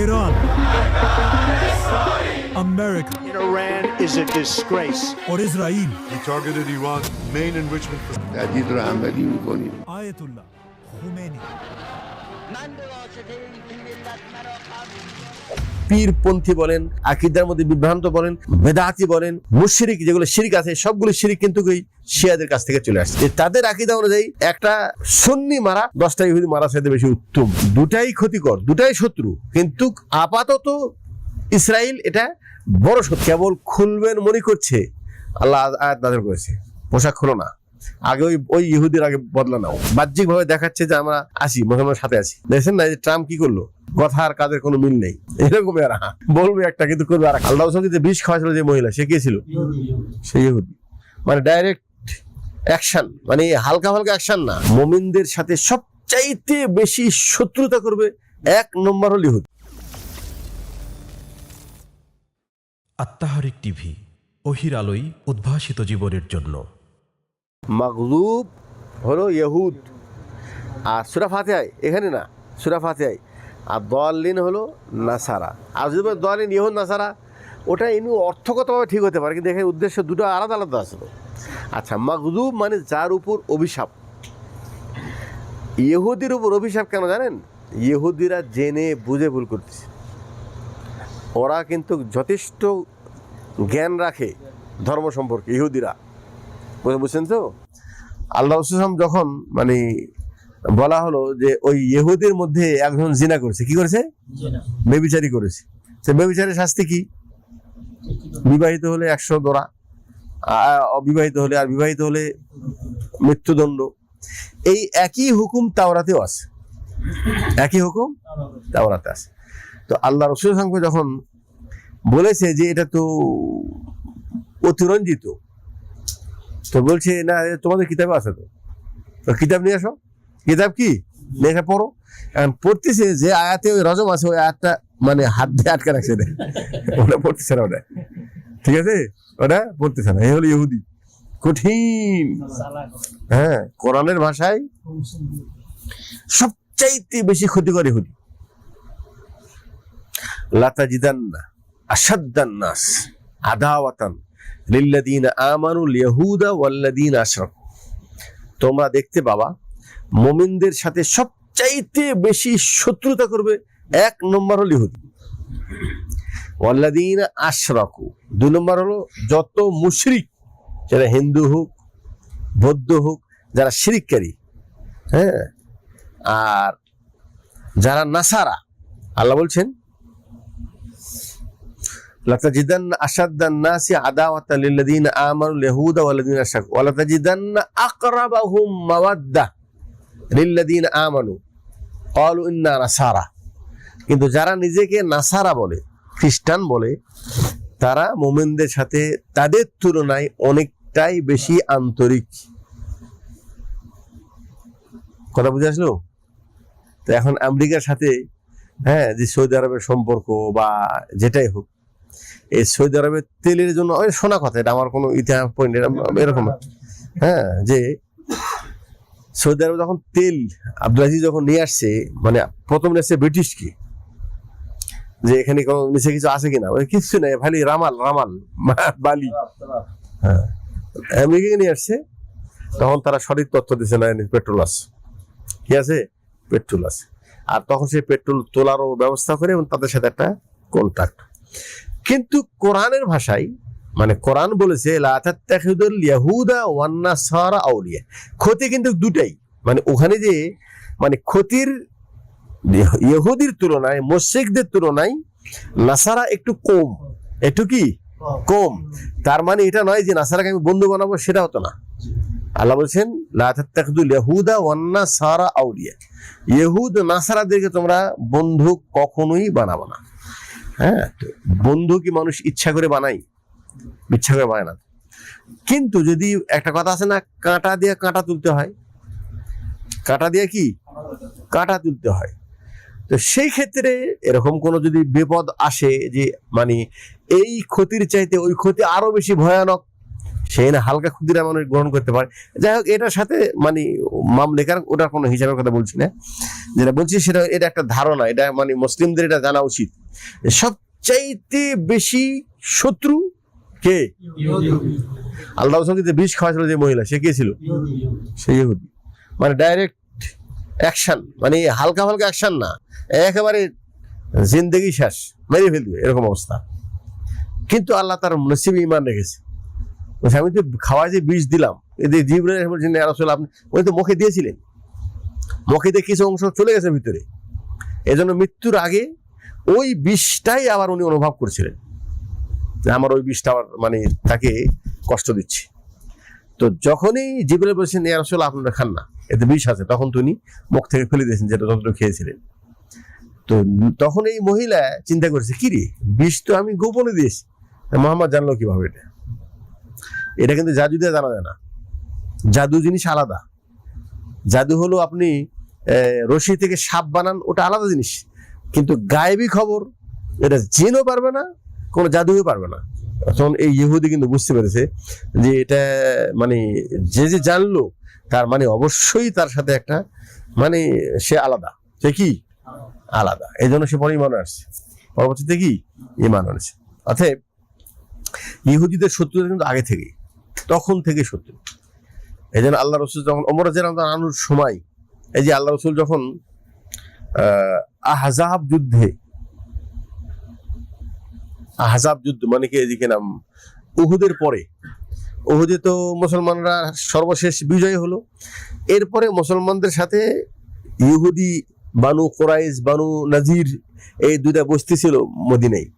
Iran. America. Iran is a disgrace. Or Israel. We targeted Iran's main enrichment for تهدید را عملی میکنیم. Ayatollah Khomeini. পীরপন্থী বলেন, আকীদার মধ্যে বিভ্রান্ত বলেন, বেদাতি বলেন, মুশরিক যেগুলো শিরক আছে সবগুলো শিরক কিন্তু ওই শিয়াদের কাছ থেকে চলে আসছে। তাদের আকীদা অনুযায়ী একটা সুন্নি মারা 10টা ইহুদি মারা চাইতে বেশি উত্তম। দুটাই ক্ষতিকর, দুটাই শত্রু, কিন্তু আপাতত ইসরায়েল এটা বড় শত্রু। কেবল খুলবেন মনে করছে, আল্লাহ আয়াত নাযিল করেছে পোশাক খুলো না, আগে ওই ইহুদির আগে বদলা নাও। বাহ্যিক ভাবে দেখাচ্ছে যে আমরা আছি, মুসলমানের সাথে আছি। দেখছেন না যে ট্রাম্প কি করলো, কথা আর কাজের কোনো মিল নেই। এরকম এরা বলবে একটা কিন্তু করবে আর। আল্লাহ যে বিষ খাওয়াছিল যে মহিলা, সে কে ছিল? সে ইহুদি। মানে ডাইরেক্ট অ্যাকশন, মানে হালকা হালকা অ্যাকশন না। মুমিনদের সাথে সবচাইতে বেশি শত্রুতা করবে 1 নম্বর হল ইহুদি। আত্মাহারিক টিভি, ওহির আলোয় উদ্ভাসিত জীবনের জন্য। মাগলুব হলো ইহুদ, আর সূরা ফাতিহায় এখানে না, সূরা ফাতিহায় আর দাল্লিন হলো নাসারা। আর যদি দাল্লিন ইহুদ নাসারা, ওটা ইনু অর্থগতভাবে ঠিক হতে পারে, কিন্তু এখানে উদ্দেশ্য দুটো আলাদা আলাদা আছে। আচ্ছা, মাগলুব মানে যার উপর অভিশাপ। ইহুদির উপর অভিশাপ কেন জানেন? ইহুদিরা জেনে বুঝে ভুল করতেছে। ওরা কিন্তু যথেষ্ট জ্ঞান রাখে ধর্ম সম্পর্কে, ইহুদিরা। বুঝছেন তো? আল্লাহ রাসূল যখন মানে বলা হলো যে ওই ইহুদির মধ্যে একজন জিনা করেছে, কি করেছে? ব্যভিচারী করেছে। সে ব্যভিচারের শাস্তি কি? বিবাহিত হলে 100 দড়া, অবিবাহিত হলে, আর বিবাহিত হলে মৃত্যুদণ্ড। এই একই হুকুম তাওরাতেও আছে, একই হুকুম তাওরাতে আছে। তো আল্লাহ রাসূল যখন বলেছে যে এটা তো অতিরঞ্জিত, তো বলছে না তোমাদের কিতাবে আছে, তো কিতাব নিয়ে আসো। কিতাব কি লেখা পড়ো। এখন পড়তেছে যে আয়াতে ওই রজম আছে, ওই আয়াতটা মানে হাত দিয়ে আটকে রাখছে, ওটা পড়তেছে না, ওটা ঠিক আছে, ওটা পড়তেছে না। এই হলো ইহুদি, কঠিন। হ্যাঁ, কোরআনের ভাষায় সবচাইতে বেশি ক্ষতিকর ইহুদি। লাতাজিদান্না আশাদ্দান নাস আদাওয়াতান লিল্লাযীনা আমানুল ইয়াহুদা ওয়াল্লাযীনা আশরাকু। তোমরা দেখতে পাবা মুমিনদের সাথে সবচাইতে বেশি শত্রুতা করবে 1 নম্বর হল ইহুদি, ওয়াল্লাযীনা আশরাকু। 2 নম্বর হলো যত মুশরিক, যারা হিন্দু হোক, বৌদ্ধ হোক, যারা শিরককারী, হ্যাঁ, আর যারা নাসারা। আল্লাহ বলছেন লাতাজিদান্না আশাদ্দান নাসি আদাওয়াতান লিল্লাযীনা আমানুল ইয়াহুদা ওয়াল্লাযীনা আশরাকু ওয়া লাতাজিদান্না আকরাবাহুম মাওয়াদ্দাহ লিল্লাযীনা আমানু ক্বালু ইন্না নাসারা। কিন্তু যারা নিজেকে নাসারা বলে, খ্রিস্টান বলে, তারা মুমিনদের সাথে তাদের তুলনায় অনেকটাই বেশি আন্তরিক। কথা বুঝে আসলো? তো এখন আমেরিকার সাথে, হ্যাঁ, যে সৌদি আরবের সম্পর্ক বা যেটাই হোক, এই সৌদি আরবের তেলের জন্য শোনা কথা, এটা আমার কোনো ইতিহাস পয়েন্ট এরকম, হ্যাঁ, যে সৌদি আরবে যখন তেল আব্দুল আজিজ যখন নিয়ে আসছে, মানে প্রথম নিয়ে আসছে ব্রিটিশকে, যে এখানে কোনো নিচে কিছু আছে কিনা, কিছু নেই, খালি রামাল বালি। হ্যাঁ, আমেরিকাকে নিয়ে আসছে, তখন তারা সঠিক তথ্য দিচ্ছে না, পেট্রোল আছে, কি আছে? পেট্রোল আছে। আর তখন সেই পেট্রোল তোলারও ব্যবস্থা করে এবং তাদের সাথে একটা কন্ট্রাক্ট। কিন্তু কোরআনের ভাষায়, মানে কোরআন বলেছে লা তাত্তাখিযুল ইয়াহুদা ওয়ান নাসারা আউলিয়া। ক্ষতি কিন্তু দুটাই, মানে ওখানে যে মানে ক্ষতির ইহুদির তুলনায়, মুশরিকদের তুলনায় নাসারা একটু কম, একটু কি কম। তার মানে এটা নয় যে নাসারাকে আমি বন্ধু বানাবো, সেটা হতো না। আল্লাহ বলছেন লা তাত্তাখিযুল ইয়াহুদা ওয়ান নাসারা আউলিয়া। ইহুদ নাসারাদেরকে তোমরা বন্ধু কখনোই বানাবো না। হ্যাঁ, বন্ধু কি মানুষ ইচ্ছা করে বানাই? ইচ্ছা করে বানায় না। কিন্তু যদি একটা কথা আছে না, কাঁটা দিয়ে কাঁটা তুলতে হয়, কাঁটা দিয়ে কি কাঁটা তুলতে হয়। তো সেই ক্ষেত্রে এরকম কোনো যদি বিপদ আসে যে মানে এই ক্ষতির চাইতে ওই ক্ষতি আরো বেশি ভয়ানক, সেই না হালকা ক্ষুদিরা মানুষ গ্রহণ করতে পারে। যাই হোক, এটার সাথে মানে মামলেকার ওটার কোনো হিসাবের কথা বলছি না, যেটা বলছি সেটা এটা একটা ধারণা, এটা মানে মুসলিমদের এটা জানা উচিত। সবচাইতে বেশি শত্রু কে? আল্লাহ রাসূলকে যে বিষ খাওয়াছিল যে মহিলা, সে কে ছিল? সে ইহুদি। মানে ডাইরেক্ট অ্যাকশন, মানে হালকা হালকা অ্যাকশন না, একেবারে জিন্দেগি শেষ, মেরে ফেলবে এরকম অবস্থা। কিন্তু আল্লাহ তার নসিবে ঈমান রেখেছে। আমি তো খাওয়ায় যে বিষ দিলাম, এদের জিবরাইল বলছেন ইয়া রাসূল আপনি, উনি তো মুখে দিয়েছিলেন, মুখে দিয়ে কিছু অংশ চলে গেছে ভিতরে, এজন্য মৃত্যুর আগে ওই বিষটাই আবার উনি অনুভব করছিলেন যে আমার ওই বিষটা আবার মানে তাকে কষ্ট দিচ্ছে। তো যখনই জিবরাইল বলছেন ইয়া রাসূল আপনারা খান না, এতে বিষ আছে, তখন তো উনি মুখ থেকে ফেলে দিয়েছেন যেটা যতটুকু খেয়েছিলেন। তো তখন এই মহিলা চিন্তা করেছে, কি রে, বিষ তো আমি গোপনে দিয়েছি, মোহাম্মদ জানলো কিভাবে? এটা কিন্তু জাদু দিয়ে জানা যায় না। জাদু জিনিস আলাদা। জাদু হলো আপনি রশি থেকে সাপ বানান, ওটা আলাদা জিনিস। কিন্তু গায়েবী খবর এটা জিনও পারবে না, কোনো জাদুও পারবে না। তখন এই ইহুদি কিন্তু বুঝতে পেরেছে যে এটা মানে যে যে জানলো তার মানে অবশ্যই তার সাথে একটা মানে সে আলাদা, সে কি আলাদা। এই জন্য সে পরে ঈমান আসছে, পরবর্তীতে কি ঈমান আসছে। অতএব ইহুদিদের শত্রুতা কিন্তু আগে থেকেই, তখন থেকে শত্রু। এই জন্য আল্লাহ রসুল যখন ওমর রাদিয়াল্লাহু তাআলা আনুর সময়, এই যে আল্লাহ রসুল যখন আহজাব যুদ্ধ মানে কি এদিকে নাম উহুদের পরে, উহুদে তো মুসলমানরা সর্বশেষ বিজয় হলো। এরপরে মুসলমানদের সাথে ইহুদি বানু কুরাইশ, বানু নাজির, এই দুইটা বস্তি ছিল মদিনায়,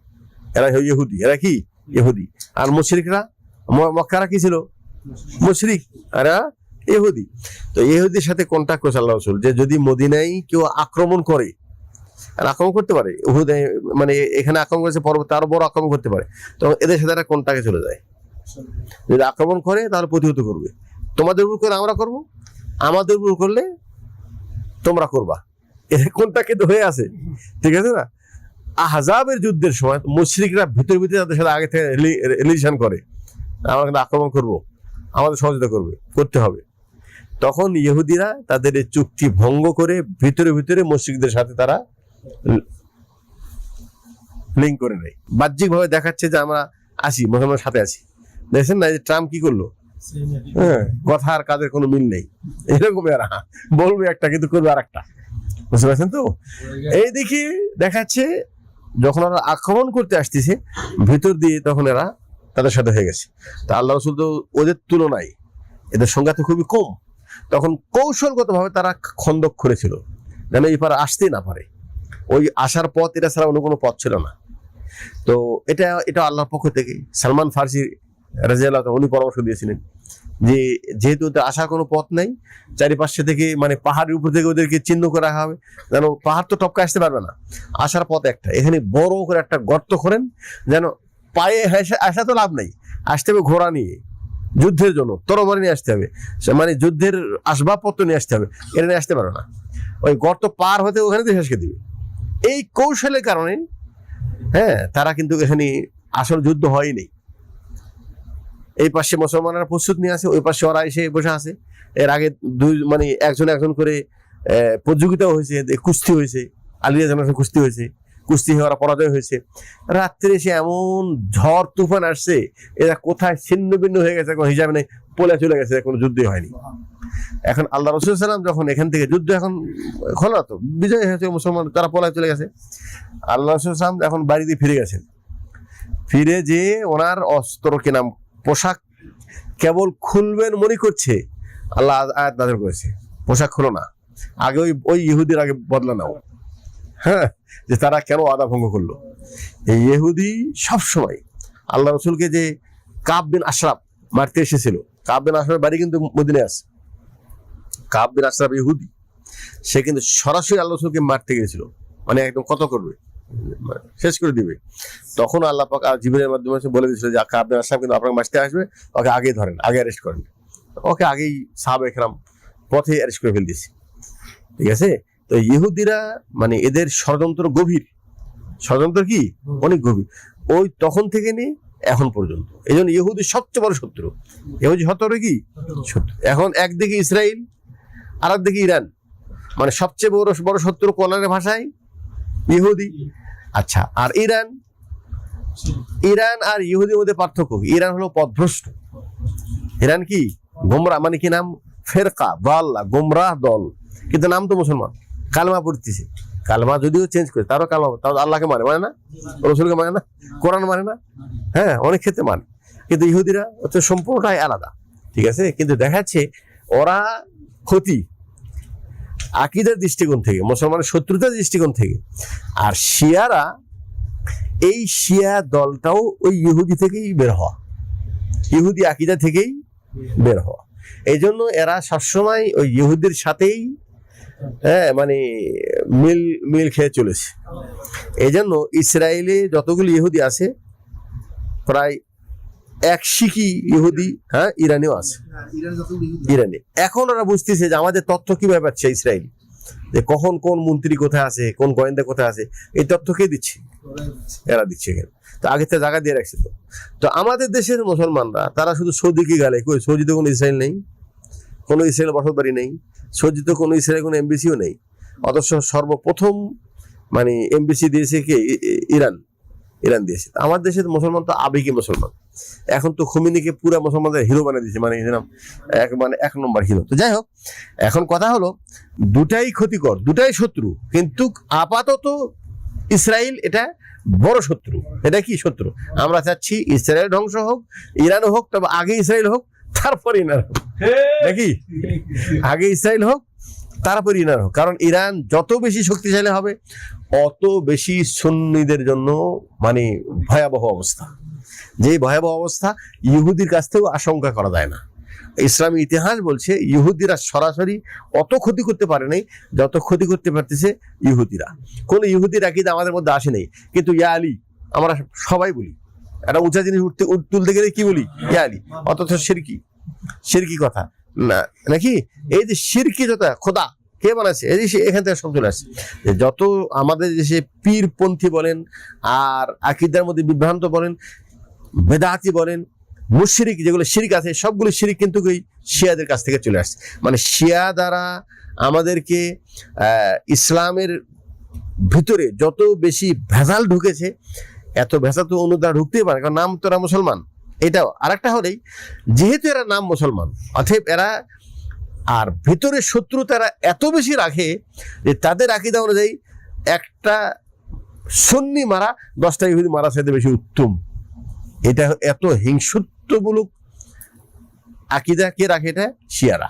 এরা ইহুদি, এরা কি ইহুদি। আর মুশরিকরা মক্কারা কি ছিল? মুশরিক, এরা ইহুদি। তো ইহুদির সাথে কন্টাক্ট করেছে আল্লাহ রাসূল যে যদি মদিনায় কেউ আক্রমণ করে, আর আক্রমণ করতে পারে, উহুদে মানে এখানে আক্রমণ করেছে, পরবর্তী আরো বড় আক্রমণ করতে পারে, তো এদের সাথে একটা কন্টাক্টে চলে যায়। যদি আক্রমণ করে তাহলে প্রতিহত করবে, তোমাদের উপর করে আমরা করব, আমাদের উপর করলে তোমরা করবা, এদের কন্টাক্টে তো হয়ে আছে, ঠিক আছে না? আহজাবের যুদ্ধের সময় মুশরিকরা ভিতরে তাদের সাথে আগে থেকে রিলেশন করে, আমরা কিন্তু আক্রমণ করবো, আমাদের সহযোগিতা করতে হবে। তখন ইহুদিরা তাদের এই চুক্তি ভঙ্গ করে ভিতরে ভিতরে মুশরিকদের সাথে তারা লিঙ্ক করে নেয়। বাহ্যিক ভাবে দেখাচ্ছে যে আমরা আছি, মুসলমানের সাথে আছি। দেখছেন না যে ট্রাম্প কি করলো? হ্যাঁ, কথা আর কাজের কোনো মিল নেই, এরকম এরা বলবে একটা কিন্তু করবে আর একটা, বুঝতে পারছেন তো? এই দেখি দেখাচ্ছে যখন ওরা আক্রমণ করতে আসতেছে ভিতর দিয়ে, তখন এরা তাদের সাথে হয়ে গেছে। তা আল্লাহ রাসূল তো ওদের তুলনায় এদের সংখ্যা তো খুবই কম, তখন কৌশলগত ভাবে তারা খন্দক করেছিল যেন এই পারে আসতেই না পারে। ওই আসার পথ এটা ছাড়া অন্য কোনো পথ ছিল না। তো এটা আল্লাহর পক্ষ থেকে সালমান ফারসি রাদিয়াল্লাহু তাআলা উনি পরামর্শ দিয়েছিলেন যে যেহেতু আসার কোনো পথ নাই, চারিপাশে থেকে মানে পাহাড়ের উপর থেকে ওদেরকে চিহ্ন করে রাখা হবে, যেন পাহাড় তো টপকে আসতে পারবে না, আসার পথ একটা, এখানে বড় করে একটা গর্ত করেন, যেন পায়ে আসা তো লাভ নাই, আসতে হবে ঘোড়া নিয়ে, যুদ্ধের জন্য তরবারি নিয়ে আসতে হবে, মানে যুদ্ধের আসবাবপত্র নিয়ে আসতে হবে, এটা নিয়ে আসতে পারবে না, ওই গর্ত পার হতে ওখানে তো শেষকে দিবে। এই কৌশলের কারণে হ্যাঁ তারা কিন্তু এখানে আসল যুদ্ধ হয়নি। এই পাশে মুসলমানরা প্রস্তুত নিয়ে আসে, ওই পাশে ওরা এসে বসে আছে। এর আগে মানে একজন করে প্রতিযোগিতাও হয়েছে, কুস্তি হয়েছে, আলিয়া জানার কুস্তি হয়েছে, কুস্তি হয়ে ওরা পরাজয় হয়েছে। রাত্রে এসে এমন ঝড় তুফান আসছে, এরা কোথায় ছিন্ন ভিন্ন হয়ে গেছে কোনো হিসাবে নেই, পলে চলে গেছে, কোনো যুদ্ধই হয়নি। এখন আল্লাহ রাসূল সাল্লাল্লাহু আলাইহি ওয়াসাল্লাম যখন এখান থেকে যুদ্ধ এখন খোলা, তো বিজয় হয়েছে মুসলমান, তারা পলায় চলে গেছে। আল্লাহ রাসূল সাল্লাল্লাহু আলাইহি ওয়াসাল্লাম এখন বাড়িতে ফিরে গেছেন, ফিরে যে ওনার অস্ত্র কেনা পোশাক কেবল খুলবেন মনে করছে, আল্লাহ আয়াত নাযিল করেছে পোশাক খুলো না, আগে ওই ইহুদির আগে বদলা নাও। হ্যাঁ, যে তারা কেন ওয়াদা ভঙ্গ করলো। এই ইহুদি সবসময় আল্লাহ রাসূলকে যে কাব বিন আশরাফ মারতে এসেছিল, কাব বিন আশরাফের বাড়ি কিন্তু মদিনায় আছে, কাব বিন আশরাফ ইহুদি, সে কিন্তু সরাসরি আল্লাহ রাসূলকে মারতে গিয়েছিল, মানে একদম কত করবে, শেষ করে দিবে। তখন আল্লাহ পাক জিবরাইলের মাধ্যমে বলে দিয়েছিল যে কাব বিন আশরাফ কিন্তু আপনাকে মারতে আসবে, ওকে আগেই ধরেন, আগে অ্যারেস্ট করেন। ওকে আগেই সাহাবায়ে কেরাম পথে অ্যারেস্ট করে ফেলতেছি, ঠিক আছে? তো ইহুদিরা মানে এদের ষড়যন্ত্র গভীর, ষড়যন্ত্র কি অনেক গভীর। ওই তখন থেকে নিয়ে এখন পর্যন্ত। এই জন্য ইহুদি সবচেয়ে বড় শত্রু। ইহুদি শত্রু কি শত্রু। এখন একদিকে ইসরায়েল আর একদিকে ইরান, মানে সবচেয়ে বড় বড় শত্রু কোরআনের ভাষায় ইহুদি। আচ্ছা, আর ইরান আর ইহুদির মধ্যে পার্থক্য কি? ইরান হলো পথভ্রষ্ট। ইরান কি গোমরাহ, মানে কি নাম, ফেরকা দাল্লা, গোমরাহ দল, কিন্তু নাম তো মুসলমান, কালেমা পড়তেছে। কালেমা যদিও চেঞ্জ করে, তারও কালেমা, তাও আল্লাহকে মানে না, রসুলকে মানে না, কোরআন মানে না, হ্যাঁ অনেক ক্ষেত্রে মানে। কিন্তু ইহুদিরা হচ্ছে সম্পূর্ণটাই আলাদা, ঠিক আছে। কিন্তু দেখা যাচ্ছে ওরা ক্ষতি আকীদার দৃষ্টিকোণ থেকে, মুসলমানের শত্রুতার দৃষ্টিকোণ থেকে। আর শিয়ারা, এই শিয়া দলটাও ওই ইহুদি থেকেই বের হওয়া, ইহুদি আকীদা থেকেই বের হওয়া। এই জন্য এরা সবসময় ওই ইহুদির সাথেই মানে মিল খেয়ে চলেছে। এই জন্য ইসরায়েলে যতগুলি ইহুদি আছে প্রায় 100 ইহুদি ইরানেও আছে, ইরানে। এখন ওরা বুঝতেছে যে আমাদের তথ্য কিভাবে পাচ্ছে ইসরায়েল, যে কখন কোন মন্ত্রী কোথায় আছে, কোন গোয়েন্দা কোথায় আছে, এই তথ্য কে দিচ্ছে? এরা দিচ্ছে। এখানে তো আগে থেকে জায়গা দিয়ে রাখছে। তো আমাদের দেশের মুসলমানরা তারা শুধু সৌদিকে গেলে, কই সৌদিতে কোনো ইসরায়েল নেই, কোনো ইসরায়েল বসত বাড়ি নেই, সৌদিতে কোনো ইসরায়েল কোনো এমবিসিও নেই। অথচ সর্বপ্রথম মানে এমবিসি দিয়েছে কে? ইরান দিয়েছে। আমার দেশের মুসলমান তো আবেগী মুসলমান। এখন তো খুমিনিকে পুরা মুসলমানদের হিরো বানিয়ে দিয়েছে, মানে এক নম্বর হিরো। তো যাই হোক, এখন কথা হলো দুটাই ক্ষতিকর, দুটাই শত্রু, কিন্তু আপাতত ইসরায়েল এটা বড় শত্রু। এটা কি শত্রু? আমরা চাচ্ছি ইসরায়েল ধ্বংস হোক, ইরানও হোক, তবে আগে ইসরায়েল হোক তারপরে ইরান হোক, নাকি? আগে ইসরায়েল হোক তারপর ইরান হোক। কারণ ইরান যত বেশি শক্তিশালী হবে অত বেশি সুন্নিদের জন্য মানে ভয়াবহ অবস্থা। যে ভয়াবহ অবস্থা ইহুদির কাছ থেকেও আশঙ্কা করা যায় না। ইসলামী ইতিহাস বলছে ইহুদিরা সরাসরি অত ক্ষতি করতে পারে নাই যত ক্ষতি করতে পারতেছে ইহুদিরা। কোন ইহুদির আকীদা আমাদের মধ্যে আসে নেই, কিন্তু ইয়া আলী আমরা সবাই বলি। একটা উঁচা জিনিস তুলতে গেলে কি বলি? ইয়া আলী। অথচ শিরকি কথা না, নাকি? এই যে শিরকি যত খোদা কে বানাচ্ছে, এই যে এখান থেকে সব চলে আসছে। যত আমাদের দেশে পীরপন্থী বলেন আর আকীদার মধ্যে বিভ্রান্ত বলেন, বেদাতি বলেন, মুশরিক যেগুলো শিরক আছে, সবগুলো শিরক কিন্তু ওই শিয়াদের কাছ থেকে চলে আসছে। মানে শিয়া দ্বারা আমাদেরকে ইসলামের ভিতরে যত বেশি ভেজাল ঢুকেছে, এত ভেজাল তো অন্য দ্বারা ঢুকতেই পারে, কারণ নাম তো এরা মুসলমান। এটাও আরেকটা হলেই, যেহেতু এরা নাম মুসলমান, অতএব এরা আর ভিতরে শত্রু তারা এত বেশি রাখে যে তাদের আকীদা অনুযায়ী একটা সুন্নি মারা 10টা ইহুদি মারা চাইতে বেশি উত্তম। এটা এত হিংসুত্বমূলক আকীদা কে রাখে? এটা শিয়ারা।